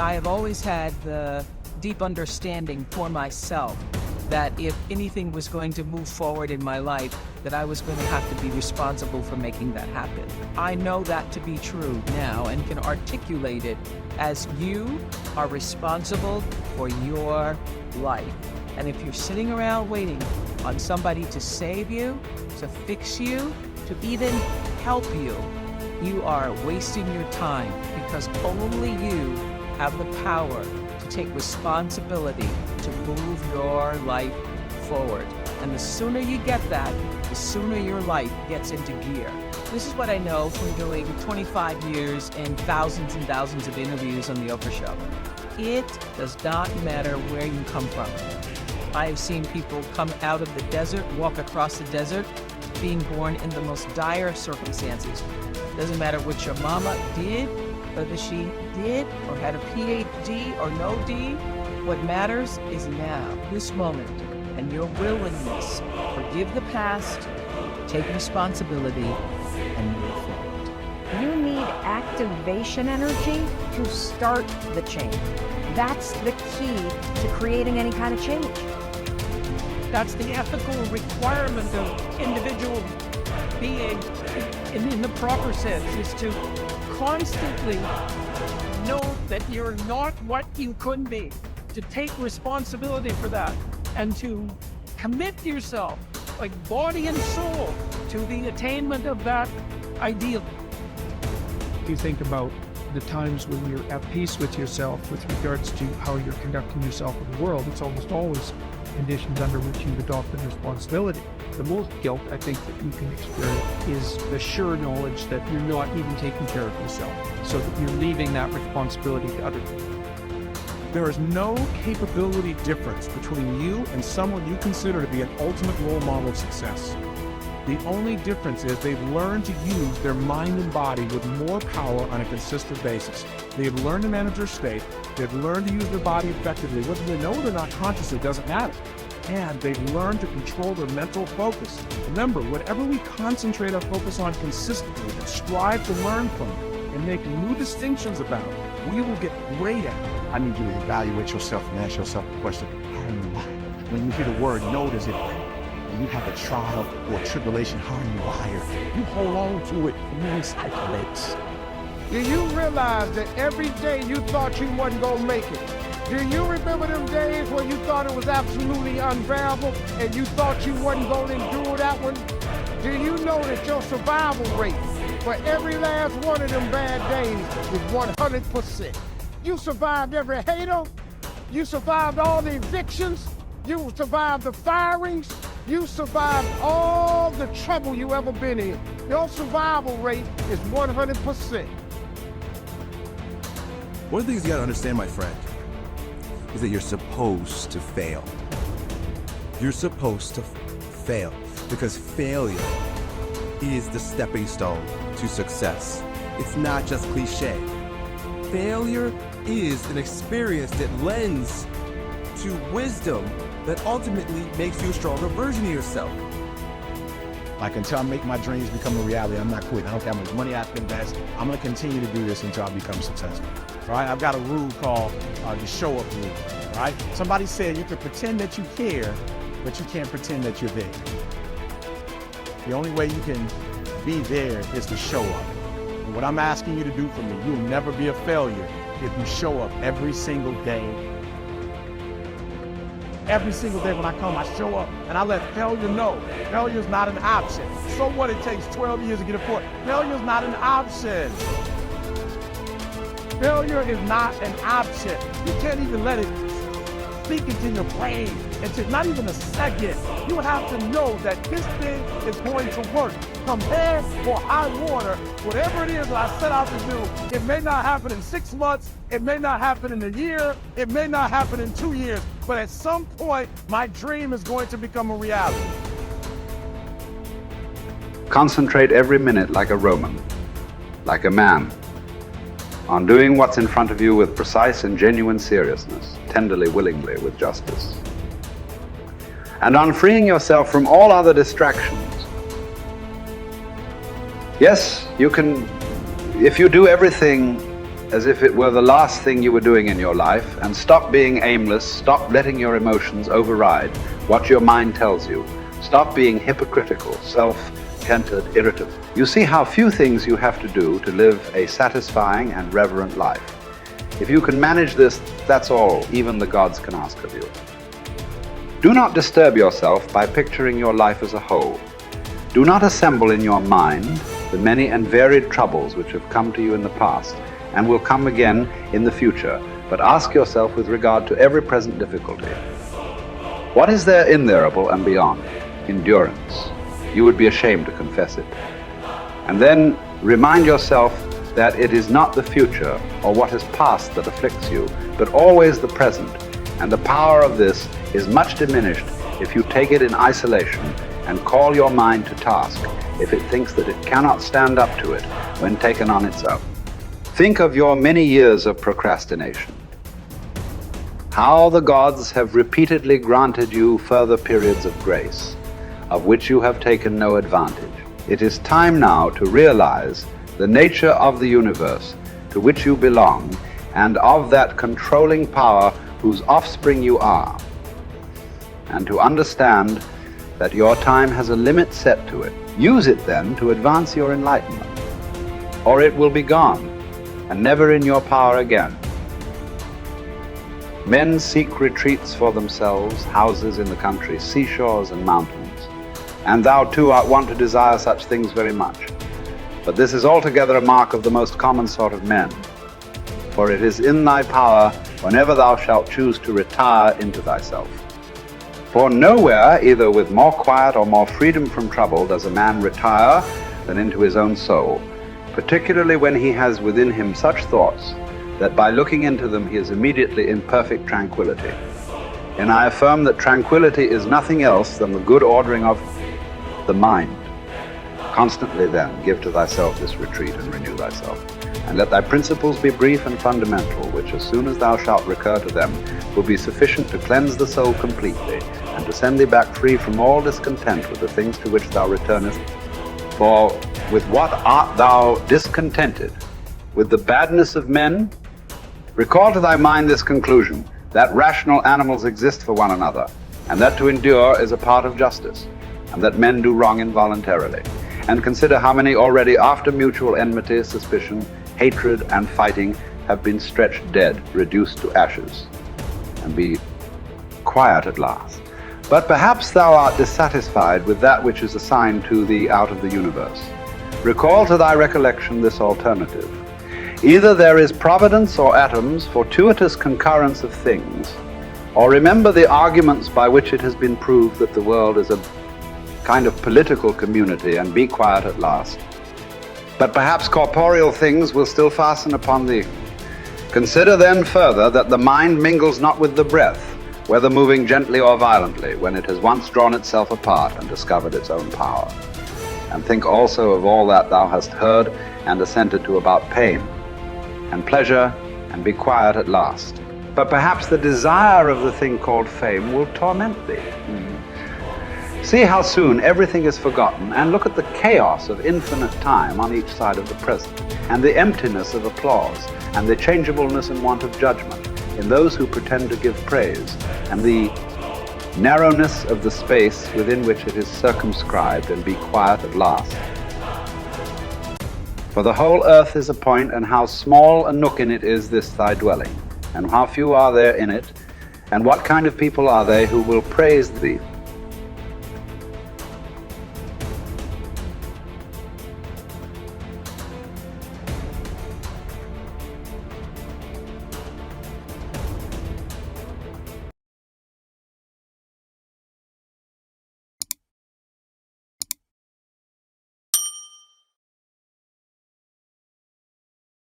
I have always had the deep understanding for myself that if anything was going to move forward in my life, that I was going to have to be responsible for making that happen. I know that to be true now and can articulate it as you are responsible for your life. And if you're sitting around waiting on somebody to save you, to fix you, to even help you, you are wasting your time, because only you have the power to take responsibility to move your life forward. And the sooner you get that, the sooner your life gets into gear. This is what I know from doing 25 years and thousands of interviews on the Oprah Show. It does not matter where you come from. I have seen people come out of the desert, walk across the desert, being born in the most dire circumstances. Doesn't matter what your mama did, whether she did or had a PhD or no D. What matters is now, this moment, and your willingness to forgive the past, take responsibility, and move forward. You need activation energy to start the change. That's the key to creating any kind of change. That's the ethical requirement of individual being in the proper sense, is to constantly know that you're not what you could be, to take responsibility for that, and to commit yourself, like body and soul, to the attainment of that ideal. If you think about the times when you're at peace with yourself with regards to how you're conducting yourself in the world, it's almost always conditions under which you've adopted responsibility. The most guilt I think that you can experience is the sure knowledge that you're not even taking care of yourself, so that you're leaving that responsibility to other people. There is no capability difference between you and someone you consider to be an ultimate role model of success. The only difference is they've learned to use their mind and body with more power on a consistent basis. They've learned to manage their state. They've learned to use their body effectively. Whether they know it or not consciously doesn't matter. And they've learned to control their mental focus. Remember, whatever we concentrate our focus on consistently and strive to learn from it and make new distinctions about it, we will get great at it. I need you to evaluate yourself and ask yourself the question, how are you wired? When you hear the word no, does it hurt? When you have a trial or a tribulation, how are you wired? You hold on to it and you recycle it. Do you realize that every day you thought you wasn't gonna make it? Do you remember them days when you thought it was absolutely unbearable and you thought you wasn't gonna endure that one? Do you know that your survival rate for every last one of them bad days is 100%? You survived every hater, you survived all the evictions, you survived the firings, you survived all the trouble you ever been in. Your survival rate is 100%. One of the things you gotta understand, my friend, is that you're supposed to fail. You're supposed to fail, because failure is the stepping stone to success. It's not just cliche. Failure is an experience that lends to wisdom that ultimately makes you a stronger version of yourself. Like, until I make my dreams become a reality, I'm not quitting. I don't care how much money I can invest. I'm gonna continue to do this until I become successful. All right, I've got a rule called the show up rule. All right, somebody said you can pretend that you care, but you can't pretend that you're there. The only way you can be there is to show up. And what I'm asking you to do for me, you'll never be a failure if you show up every single day. Every single day when I come, I show up and I let failure know. Failure is not an option. So what, it takes 12 years to get a point. Failure is not an option. Failure is not an option. You can't even let it speak into your brain. It's not even a second. You have to know that this thing is going to work. Come bad or high water, whatever it is that I set out to do, it may not happen in 6 months, it may not happen in a year, it may not happen in 2 years, but at some point, my dream is going to become a reality. Concentrate every minute like a Roman, like a man, on doing what's in front of you with precise and genuine seriousness, tenderly, willingly, with justice. And on freeing yourself from all other distractions. Yes, you can, if you do everything as if it were the last thing you were doing in your life, and stop being aimless, stop letting your emotions override what your mind tells you. Stop being hypocritical, self-centered, irritable. You see how few things you have to do to live a satisfying and reverent life. If you can manage this, that's all even the gods can ask of you. Do not disturb yourself by picturing your life as a whole. Do not assemble in your mind the many and varied troubles which have come to you in the past and will come again in the future, but ask yourself with regard to every present difficulty, what is there innerable and beyond? Endurance. You would be ashamed to confess it. And then remind yourself that it is not the future or what is past that afflicts you, but always the present, and the power of this is much diminished if you take it in isolation and call your mind to task if it thinks that it cannot stand up to it when taken on its own. Think of your many years of procrastination. How the gods have repeatedly granted you further periods of grace, of which you have taken no advantage. It is time now to realize the nature of the universe to which you belong and of that controlling power whose offspring you are, and to understand that your time has a limit set to it. Use it then to advance your enlightenment, or it will be gone and never in your power again. Men seek retreats for themselves, houses in the country, seashores and mountains, and thou too art wont to desire such things very much. But this is altogether a mark of the most common sort of men, for it is in thy power whenever thou shalt choose to retire into thyself. For nowhere, either with more quiet or more freedom from trouble, does a man retire than into his own soul, particularly when he has within him such thoughts that by looking into them he is immediately in perfect tranquility. And I affirm that tranquility is nothing else than the good ordering of the mind. Constantly then give to thyself this retreat and renew thyself, and let thy principles be brief and fundamental, which as soon as thou shalt recur to them will be sufficient to cleanse the soul completely, and to send thee back free from all discontent with the things to which thou returnest. For with what art thou discontented? With the badness of men? Recall to thy mind this conclusion, that rational animals exist for one another, and that to endure is a part of justice, and that men do wrong involuntarily. And consider how many already after mutual enmity, suspicion, hatred, and fighting have been stretched dead, reduced to ashes, and be quiet at last. But perhaps thou art dissatisfied with that which is assigned to thee out of the universe. Recall to thy recollection this alternative. Either there is providence or atoms, fortuitous concurrence of things, or remember the arguments by which it has been proved that the world is a kind of political community, and be quiet at last. But perhaps corporeal things will still fasten upon thee. Consider then further that the mind mingles not with the breath, whether moving gently or violently, when it has once drawn itself apart and discovered its own power. And think also of all that thou hast heard and assented to about pain and pleasure, and be quiet at last. But perhaps the desire of the thing called fame will torment thee. See how soon everything is forgotten, and look at the chaos of infinite time on each side of the present, and the emptiness of applause, and the changeableness and want of judgment in those who pretend to give praise, and the narrowness of the space within which it is circumscribed, and be quiet at last. For the whole earth is a point, and how small a nook in it is this thy dwelling, and how few are there in it, and what kind of people are they who will praise thee?